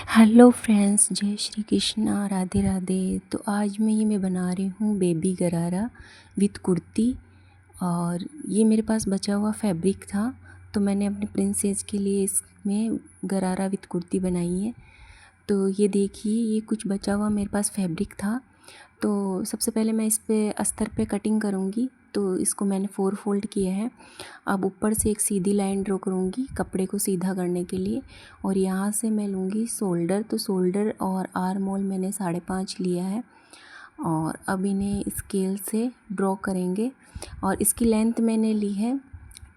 Hello friends, जय श्री कृष्णा, राधे राधे। तो आज मैं बना रही हूँ बेबी गरारा विथ कुर्ती। और ये मेरे पास बचा हुआ फैब्रिक था, तो मैंने अपने प्रिंसेस के लिए इसमें गरारा विथ कुर्ती बनाई है। तो ये देखिए, ये कुछ बचा हुआ मेरे पास फैब्रिक था। तो सबसे पहले मैं इस पे अस्तर पे कटिंग करूँगी। तो इसको मैंने 4 फोल्ड किया है। अब ऊपर से एक सीधी लाइन ड्रॉ करूँगी कपड़े को सीधा करने के लिए, और यहाँ से मैं लूँगी शोल्डर। तो शोल्डर और आर्म होल मैंने 5.5 लिया है, और अब इन्हें स्केल से ड्रॉ करेंगे। और इसकी लेंथ मैंने ली है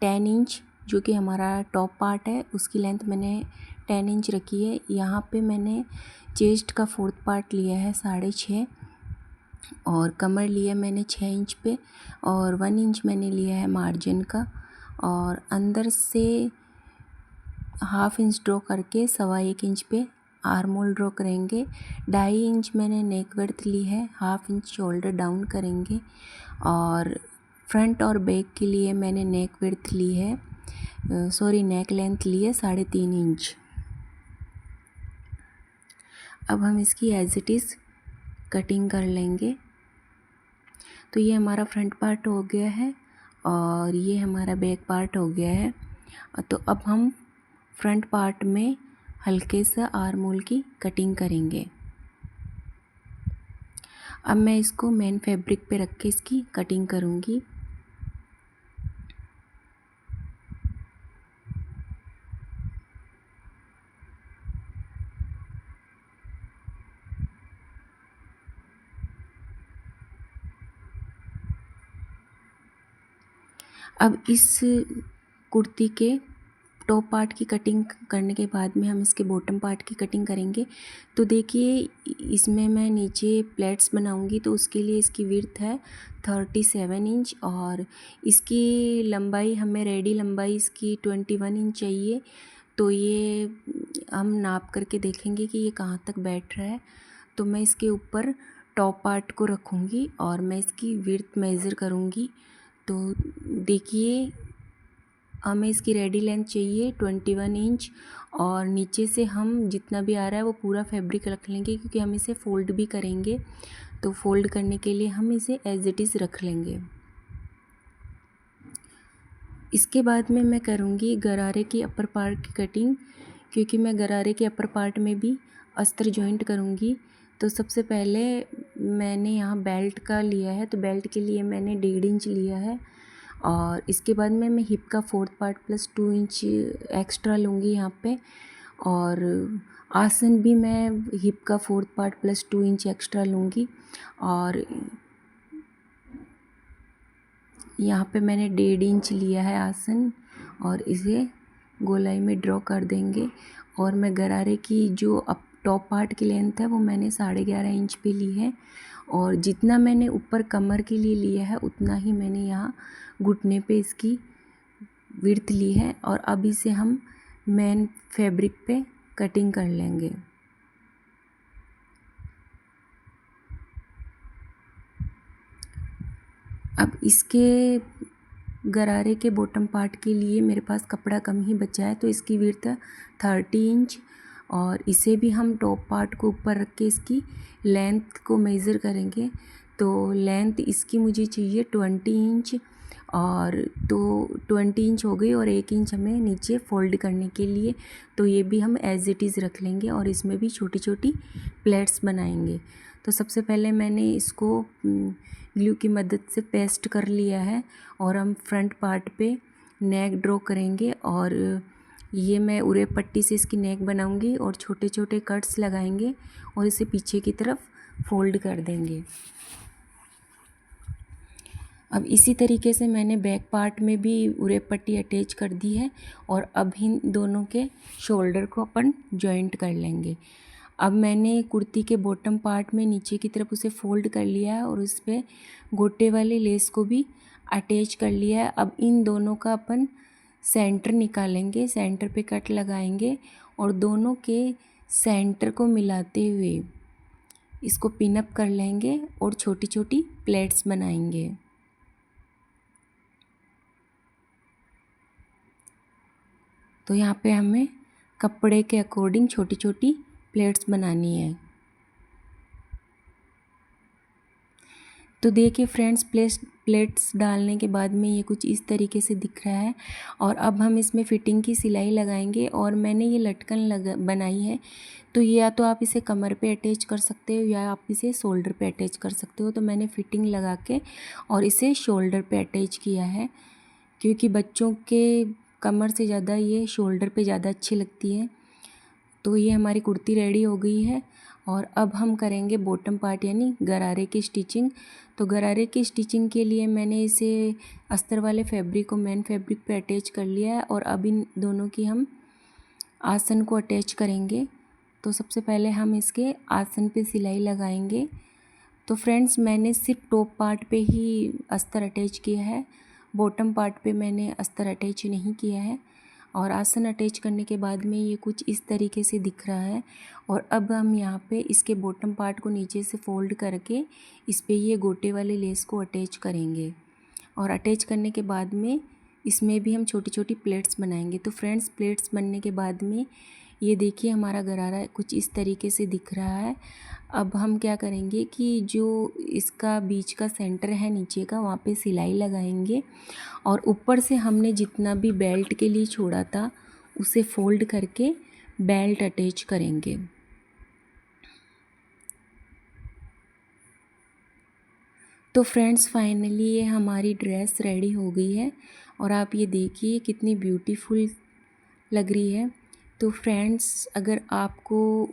10 इंच, जो कि हमारा टॉप पार्ट है, उसकी लेंथ मैंने 10 इंच रखी है। यहाँ पे मैंने चेस्ट का 4th पार्ट लिया है 6.5, और कमर लिया मैंने 6 इंच पे, और 1 इंच मैंने लिया है मार्जिन का। और अंदर से हाफ इंच ड्रॉ करके 1.25 इंच पे आर्म होल ड्रॉ करेंगे। 2.5 इंच मैंने नेक विड्थ ली है, हाफ इंच शोल्डर डाउन करेंगे। और फ्रंट और बैक के लिए मैंने नेक विड्थ ली है, नेक लेंथ ली है 3.5 इंच। अब हम इसकी एज इट इज़ कटिंग कर लेंगे। तो ये हमारा फ्रंट पार्ट हो गया है, और ये हमारा बैक पार्ट हो गया है। तो अब हम फ्रंट पार्ट में हल्के सा आर्म होल की कटिंग करेंगे। अब मैं इसको मेन फैब्रिक पे रख के इसकी कटिंग करूँगी। अब इस कुर्ती के टॉप पार्ट की कटिंग करने के बाद में हम इसके बॉटम पार्ट की कटिंग करेंगे। तो देखिए, इसमें मैं नीचे प्लेट्स बनाऊंगी, तो उसके लिए इसकी विड्थ है 37 इंच, और इसकी लंबाई हमें रेडी लंबाई इसकी 21 इंच चाहिए। तो ये हम नाप करके देखेंगे कि ये कहाँ तक बैठ रहा है। तो मैं इसके ऊपर टॉप पार्ट को रखूँगी और मैं इसकी विड्थ मेज़र करूँगी। तो देखिए, हमें इसकी रेडी लेंथ चाहिए 21 इंच, और नीचे से हम जितना भी आ रहा है वो पूरा फैब्रिक रख लेंगे, क्योंकि हम इसे फ़ोल्ड भी करेंगे। तो फ़ोल्ड करने के लिए हम इसे एज इट इज़ रख लेंगे। इसके बाद में मैं करूँगी गरारे की अपर पार्ट की कटिंग, क्योंकि मैं गरारे के अपर पार्ट में भी अस्तर जॉइंट करूँगी। तो सबसे पहले मैंने यहाँ बेल्ट का लिया है, तो बेल्ट के लिए मैंने 1.5 इंच लिया है। और इसके बाद में मैं हिप का 4th part plus 2 inch extra लूँगी यहाँ पे। और आसन भी मैं हिप का 4th part plus 2 inch extra लूँगी। और यहाँ पे मैंने 1.5 इंच लिया है आसन, और इसे गोलाई में ड्रॉ कर देंगे। और मैं गरारे की जो अप टॉप पार्ट की लेंथ है वो मैंने 11.5 इंच पे ली है, और जितना मैंने ऊपर कमर के लिए लिया है उतना ही मैंने यहाँ घुटने पे इसकी विड्थ ली है। और अब इसे हम मेन फैब्रिक पे कटिंग कर लेंगे। अब इसके गरारे के बॉटम पार्ट के लिए मेरे पास कपड़ा कम ही बचा है, तो इसकी विड्थ 30 इंच, और इसे भी हम टॉप पार्ट को ऊपर रख के इसकी लेंथ को मेज़र करेंगे। तो लेंथ इसकी मुझे चाहिए 20 इंच, और तो 20 इंच हो गई, और 1 इंच हमें नीचे फोल्ड करने के लिए। तो ये भी हम एज इट इज़ रख लेंगे, और इसमें भी छोटी छोटी प्लेट्स बनाएंगे। तो सबसे पहले मैंने इसको ग्लू की मदद से पेस्ट कर लिया है, और हम फ्रंट पार्ट पे नेक ड्रॉ करेंगे। और ये मैं उरे पट्टी से इसकी नेक बनाऊंगी, और छोटे छोटे कट्स लगाएंगे, और इसे पीछे की तरफ फोल्ड कर देंगे। अब इसी तरीके से मैंने बैक पार्ट में भी उरे पट्टी अटैच कर दी है, और अब इन दोनों के शोल्डर को अपन जॉइंट कर लेंगे। अब मैंने कुर्ती के बॉटम पार्ट में नीचे की तरफ उसे फोल्ड कर लिया है, और उस पर गोटे वाले लेस को भी अटैच कर लिया है। अब इन दोनों का अपन सेंटर निकालेंगे, सेंटर पे कट लगाएंगे, और दोनों के सेंटर को मिलाते हुए इसको पिन अप कर लेंगे, और छोटी छोटी प्लेट्स बनाएंगे। तो यहाँ पे हमें कपड़े के अकॉर्डिंग छोटी छोटी प्लेट्स बनानी है। तो देखिए फ्रेंड्स, प्लेट्स डालने के बाद में ये कुछ इस तरीके से दिख रहा है। और अब हम इसमें फ़िटिंग की सिलाई लगाएंगे। और मैंने ये लटकन बनाई है, तो या तो आप इसे कमर पे अटैच कर सकते हो या आप इसे शोल्डर पे अटैच कर सकते हो। तो मैंने फ़िटिंग लगा के और इसे शोल्डर पे अटैच किया है, क्योंकि बच्चों के कमर से ज़्यादा ये शोल्डर पे ज़्यादा अच्छी लगती है। तो ये हमारी कुर्ती रेडी हो गई है। और अब हम करेंगे बॉटम पार्ट यानी गरारे की स्टिचिंग। तो गरारे की स्टिचिंग के लिए मैंने इसे अस्तर वाले फैब्रिक को मेन फैब्रिक पे अटैच कर लिया है। और अब इन दोनों की हम आसन को अटैच करेंगे। तो सबसे पहले हम इसके आसन पे सिलाई लगाएंगे। तो फ्रेंड्स, मैंने सिर्फ टॉप पार्ट पे ही अस्तर अटैच किया है, बॉटम पार्ट पे मैंने अस्तर अटैच नहीं किया है। और आसन अटैच करने के बाद में ये कुछ इस तरीके से दिख रहा है। और अब हम यहाँ पे इसके बॉटम पार्ट को नीचे से फोल्ड करके इस पे ये गोटे वाले लेस को अटैच करेंगे। और अटैच करने के बाद में इसमें भी हम छोटी छोटी प्लेट्स बनाएंगे। तो फ्रेंड्स, प्लेट्स बनने के बाद में ये देखिए हमारा गरारा कुछ इस तरीके से दिख रहा है। अब हम क्या करेंगे कि जो इसका बीच का सेंटर है नीचे का, वहाँ पे सिलाई लगाएंगे। और ऊपर से हमने जितना भी बेल्ट के लिए छोड़ा था उसे फोल्ड करके बेल्ट अटैच करेंगे। तो फ्रेंड्स, फाइनली ये हमारी ड्रेस रेडी हो गई है। और आप ये देखिए कितनी ब्यूटीफुल लग रही है। तो फ्रेंड्स, अगर आपको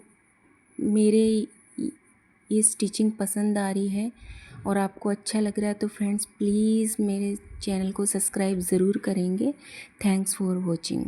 मेरे ये स्टिचिंग पसंद आ रही है और आपको अच्छा लग रहा है, तो फ्रेंड्स प्लीज़ मेरे चैनल को सब्सक्राइब ज़रूर करेंगे। Thanks for watching.